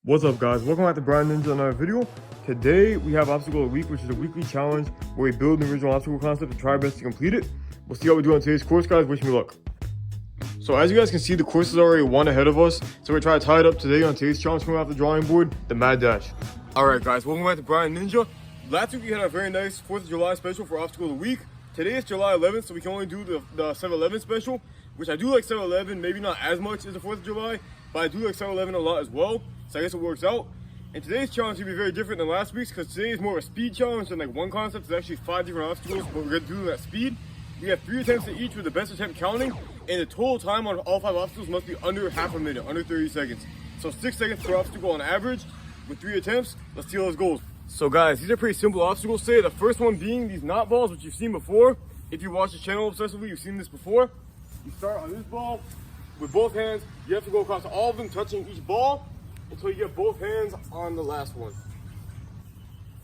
What's up, guys? Welcome back to Brian Ninja, another video. Today we have obstacle of the week, which is a weekly challenge where we build an original obstacle concept and try our best to complete it. We'll see how we do on today's course, guys. Wish me luck. So as you guys can see, the course is already one ahead of us, so we're trying to tie it up today on today's challenge coming off the drawing board, the Mad Dash. All right, guys, welcome back to Brian Ninja. Last week we had a very nice 4th of July special for obstacle of the week. Today is July 11th, so we can only do the 7-Eleven special, which I do like 7-Eleven, maybe not as much as the 4th of July, but I do like 7-Eleven a lot as well. So I guess it works out. And today's challenge will be very different than last week's because today is more of a speed challenge than like one concept. There's actually 5 different obstacles, but we're going to do them at speed. We have 3 attempts at each with the best attempt counting, and the total time on all 5 obstacles must be under half a minute, under 30 seconds. So 6 seconds per obstacle on average with 3 attempts. Let's see how this goes. So guys, these are pretty simple obstacles today. The first one being these knot balls, which you've seen before. If you watch the channel obsessively, you've seen this before. You start on this ball with both hands. You have to go across all of them, touching each ball, until you get both hands on the last one.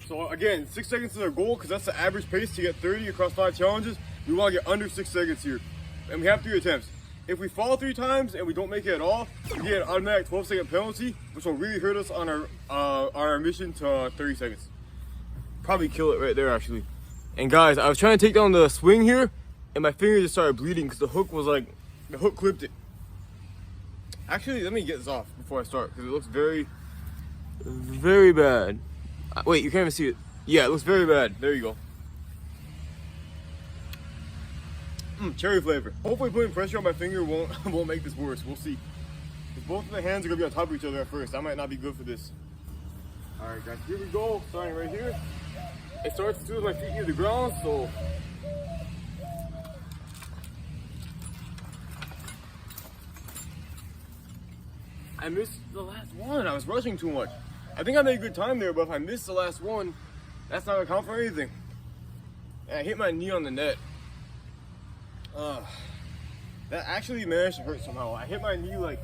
So again, 6 seconds is our goal because that's the average pace to get 30 across 5 challenges. We want to get under 6 seconds here. And we have 3 attempts. If we fall 3 times and we don't make it at all, we get an automatic 12-second penalty, which will really hurt us on our mission to 30 seconds. Probably kill it right there, actually. And guys, I was trying to take down the swing here, and my finger just started bleeding because the hook clipped it. Actually, let me get this off before I start because it looks very, very bad. Wait, you can't even see it. Yeah, it looks very bad. There you go. Cherry flavor. Hopefully putting pressure on my finger won't make this worse. We'll see. Because both of the hands are going to be on top of each other at first. That might not be good for this. Alright guys, here we go. Starting right here. It starts as soon as my feet hit the ground, so... I missed the last one. I was rushing too much. I think I made a good time there, but if I missed the last one, that's not gonna count for anything. And I hit my knee on the net. That actually managed to hurt somehow. I hit my knee like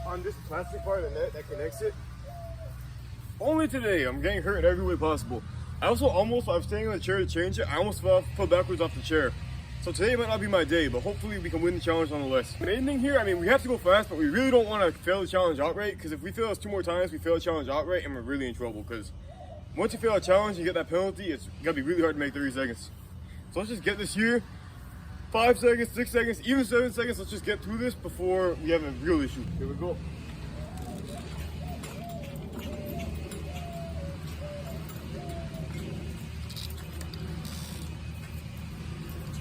on this plastic part of the net that connects it. Only today, I'm getting hurt in every way possible. I was standing on the chair to change it. I almost fell backwards off the chair. So today might not be my day, but hopefully we can win the challenge nonetheless. The main thing here, I mean, we have to go fast, but we really don't want to fail the challenge outright, because if we fail this 2 more times, we fail the challenge outright, and we're really in trouble, because once you fail a challenge and you get that penalty, it's going to be really hard to make 30 seconds. So let's just get this here. 5 seconds, 6 seconds, even 7 seconds. Let's just get through this before we have a real issue. Here we go.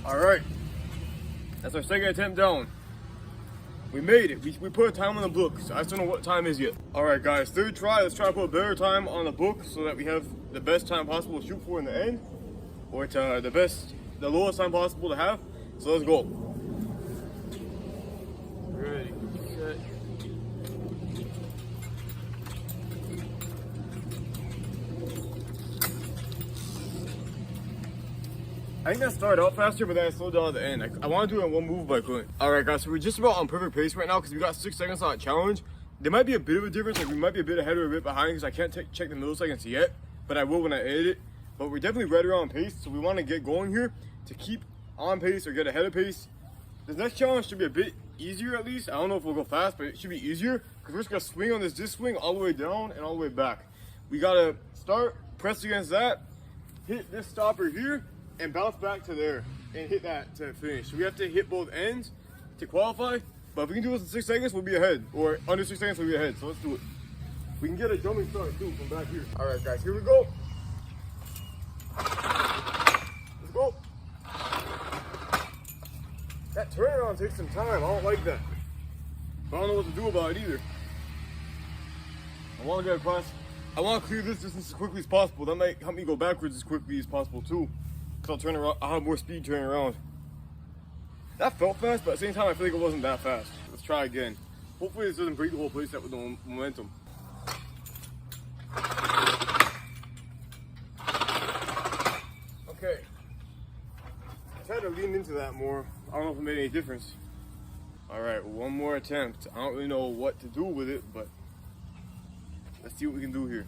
All right, that's our second attempt down. We made it. We put a time on the book. So I still don't know what time is yet. All right, guys, 3rd try. Let's try to put a better time on the book so that we have the best time possible to shoot for in the end, or to the lowest time possible to have. So let's go. Ready, set. I think that started out faster, but then I slowed down at the end. I want to do it in one move, but I couldn't. All right, guys, so we're just about on perfect pace right now because we got 6 seconds on that challenge. There might be a bit of a difference, like we might be a bit ahead or a bit behind because I can't check the milliseconds yet, but I will when I edit it. But we're definitely right around pace, so we want to get going here to keep on pace or get ahead of pace. This next challenge should be a bit easier at least. I don't know if we'll go fast, but it should be easier because we're just going to swing on this disc swing all the way down and all the way back. We got to start, press against that, hit this stopper here, and bounce back to there and hit that to finish. So we have to hit both ends to qualify, but if we can do this in 6 seconds, we'll be ahead, or under 6 seconds, we'll be ahead. So let's do it. We can get a jumping start too from back here. All right, guys, here we go. Let's go. That turnaround takes some time. I don't like that. But I don't know what to do about it either. I want to get across. I want to clear this distance as quickly as possible. That might help me go backwards as quickly as possible too. Because I'll turn around, I'll have more speed turning around. That felt fast, but at the same time, I feel like it wasn't that fast. Let's try again. Hopefully this doesn't break the whole playset with the momentum. Okay. I tried to lean into that more. I don't know if it made any difference. All right, one more attempt. I don't really know what to do with it, but let's see what we can do here.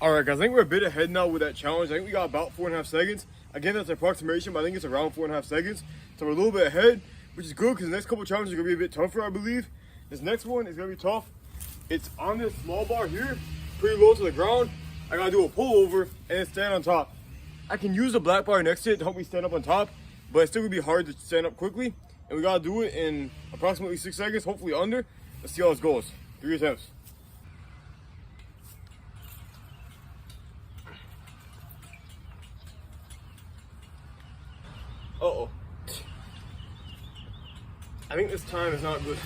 All right, guys, I think we're a bit ahead now with that challenge. I think we got about 4.5 seconds. Again, that's an approximation, but I think it's around 4.5 seconds. So we're a little bit ahead, which is good because the next couple challenges are gonna be a bit tougher, I believe. This next one is gonna be tough. It's on this small bar here, pretty low to the ground. I gotta do a pullover and then stand on top. I can use the black bar next to it to help me stand up on top, but it's still gonna be hard to stand up quickly. And we gotta do it in approximately 6 seconds, hopefully under. Let's see how this goes. 3 attempts. Uh-oh. I think this time is not good.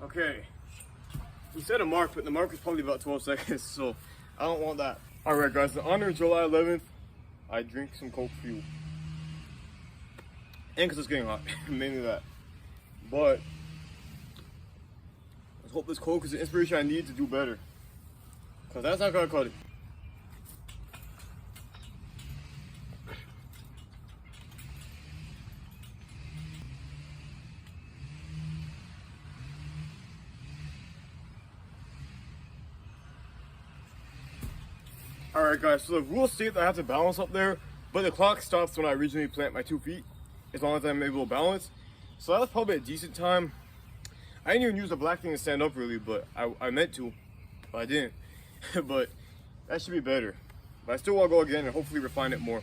Okay. We set a mark, but the mark is probably about 12 seconds, so I don't want that. Alright guys, in honor of July 11th, I drink some Coke Fuel. And because it's getting hot, mainly that. But, let's hope this Coke is the inspiration I need to do better. Because that's not gonna cut it. Alright guys, so the rules state that I have to balance up there, but the clock stops when I originally plant my 2 feet, as long as I'm able to balance. So that was probably a decent time. I didn't even use the black thing to stand up really, but I meant to, but I didn't. But that should be better. But I still want to go again and hopefully refine it more.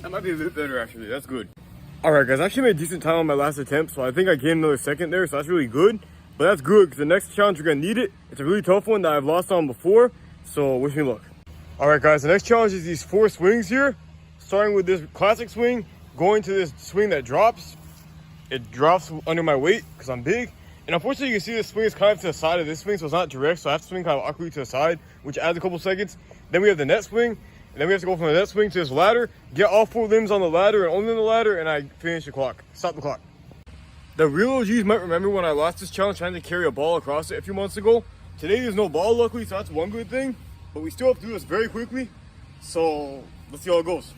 That might be a bit better actually, that's good. Alright guys, I actually made a decent time on my last attempt, so I think I gained another second there, so that's really good. But that's good, because the next challenge we're going to need it. It's a really tough one that I've lost on before, so wish me luck. Alright guys, the next challenge is these 4 swings here. Starting with this classic swing, going to this swing that drops. It drops under my weight, because I'm big. And unfortunately you can see this swing is kind of to the side of this swing, so it's not direct, so I have to swing kind of awkwardly to the side, which adds a couple seconds. Then we have the net swing. And then we have to go from the net swing to this ladder, get all 4 limbs on the ladder and only on the ladder, and I finish the clock. Stop the clock. The real OGs might remember when I lost this challenge trying to carry a ball across it a few months ago. Today there's no ball luckily, so that's one good thing. But we still have to do this very quickly. So let's see how it goes.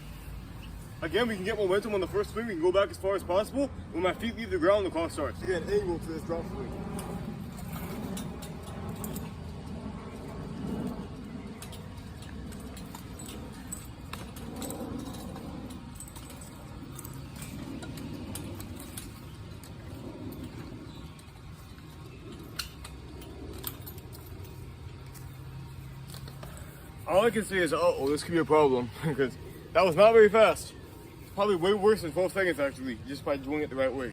Again, we can get momentum on the first swing. We can go back as far as possible. When my feet leave the ground, the clock starts. Again, angle to this drop swing. All I can say is, uh-oh, this could be a problem, because that was not very fast. It's probably way worse than 12 seconds, actually, just by doing it the right way.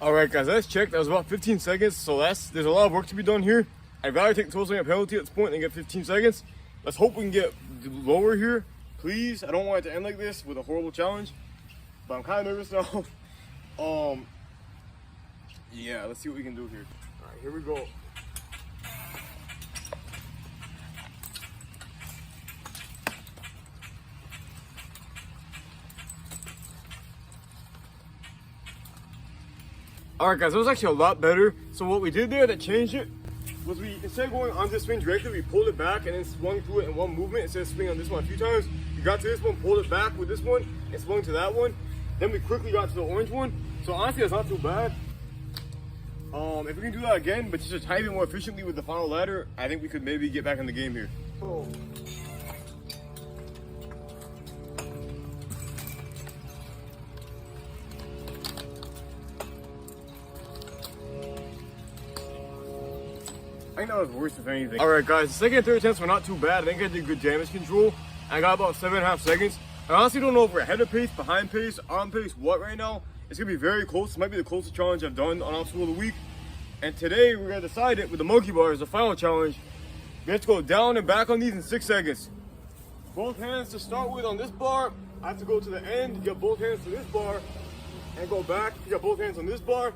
Alright guys, let's check. That was about 15 seconds, so there's a lot of work to be done here. I'd rather take the 12 second penalty at this point and get 15 seconds. Let's hope we can get lower here, please. I don't want it to end like this with a horrible challenge, but I'm kind of nervous now. Yeah, let's see what we can do here. Alright, here we go. Alright guys, that was actually a lot better. So what we did there that changed it was we, instead of going on this swing directly, we pulled it back and then swung through it in one movement instead of swinging on this one a few times. We got to this one, pulled it back with this one, and swung to that one. Then we quickly got to the orange one. So honestly, that's not too bad. If we can do that again, but just a tiny bit more efficiently with the final ladder, I think we could maybe get back in the game here. Oh. I think that was worse if anything. Alright guys, the second and third attempts were not too bad. I think I did good damage control. I got about 7.5 seconds. I honestly don't know if we're ahead of pace, behind pace, on pace, what right now. It's going to be very close. It might be the closest challenge I've done on Obstacle of the Week. And today we're going to decide it with the monkey bars, the final challenge. We have to go down and back on these in 6 seconds. Both hands to start with on this bar. I have to go to the end, get both hands to this bar, and go back. You got both hands on this bar.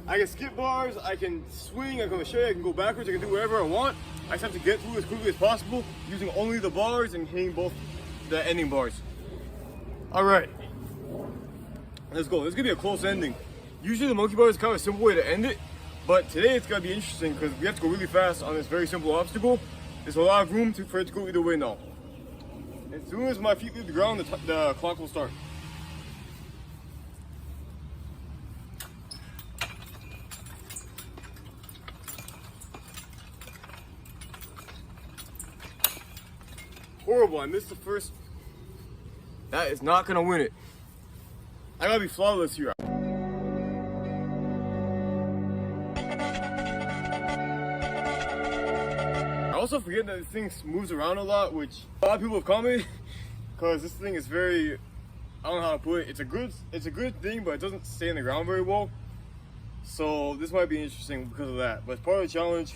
I can skip bars, I can swing, I can machete, I can go backwards, I can do whatever I want. I just have to get through as quickly as possible using only the bars and hitting both the ending bars. Alright, let's go. This is going to be a close ending. Usually the monkey bar is kind of a simple way to end it, but today it's going to be interesting because we have to go really fast on this very simple obstacle. There's a lot of room for it to go either way now. And As soon as my feet leave the ground, the clock will start. Horrible, I missed the first. That is not gonna win it. I gotta be flawless here. I also forget that this thing moves around a lot, which a lot of people have commented, because this thing is very, I don't know how to put it. It's a good thing, but it doesn't stay in the ground very well. So this might be interesting because of that. But it's part of the challenge.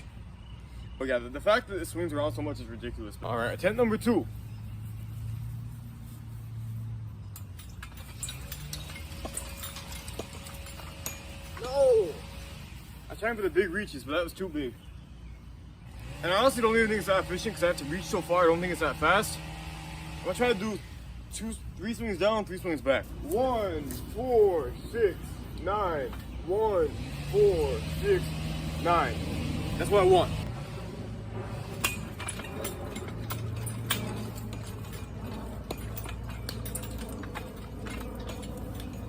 But yeah, the fact that it swings around so much is ridiculous. All right, attempt number 2. No! I tried for the big reaches, but that was too big. And I honestly don't even think it's that efficient because I have to reach so far. I don't think it's that fast. I'm gonna try to do 3 swings down, 3 swings back. 1, 4, 6, 9. 1, 4, 6, 9. That's what I want.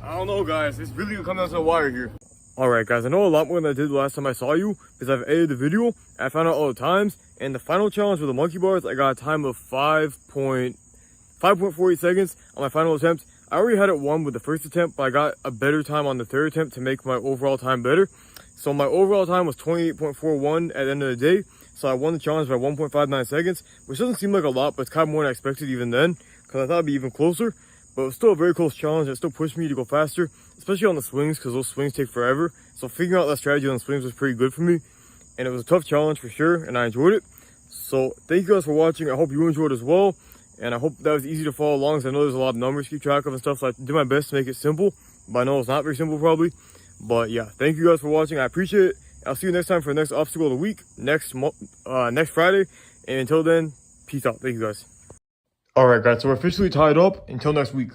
I don't know, guys. It's really gonna come down to the wire here. Alright, guys. I know a lot more than I did last time I saw you because I've edited the video. I found out all the times. And the final challenge with the monkey bars, I got a time of 5.48 seconds on my final attempt. I already had it won with the first attempt, but I got a better time on the third attempt to make my overall time better. So my overall time was 28.41 at the end of the day. So I won the challenge by 1.59 seconds, which doesn't seem like a lot, but it's kind of more than I expected even then, because I thought it'd be even closer. But it was still a very close challenge. It still pushed me to go faster, especially on the swings, because those swings take forever. So figuring out that strategy on the swings was pretty good for me. And it was a tough challenge for sure, and I enjoyed it. So thank you guys for watching. I hope you enjoyed as well. And I hope that was easy to follow along, because I know there's a lot of numbers to keep track of and stuff. So I did my best to make it simple. But I know it's not very simple probably. But yeah, thank you guys for watching. I appreciate it. I'll see you next time for the next obstacle of the week, next Friday. And until then, peace out. Thank you guys. Alright guys, so we're officially tied up until next week.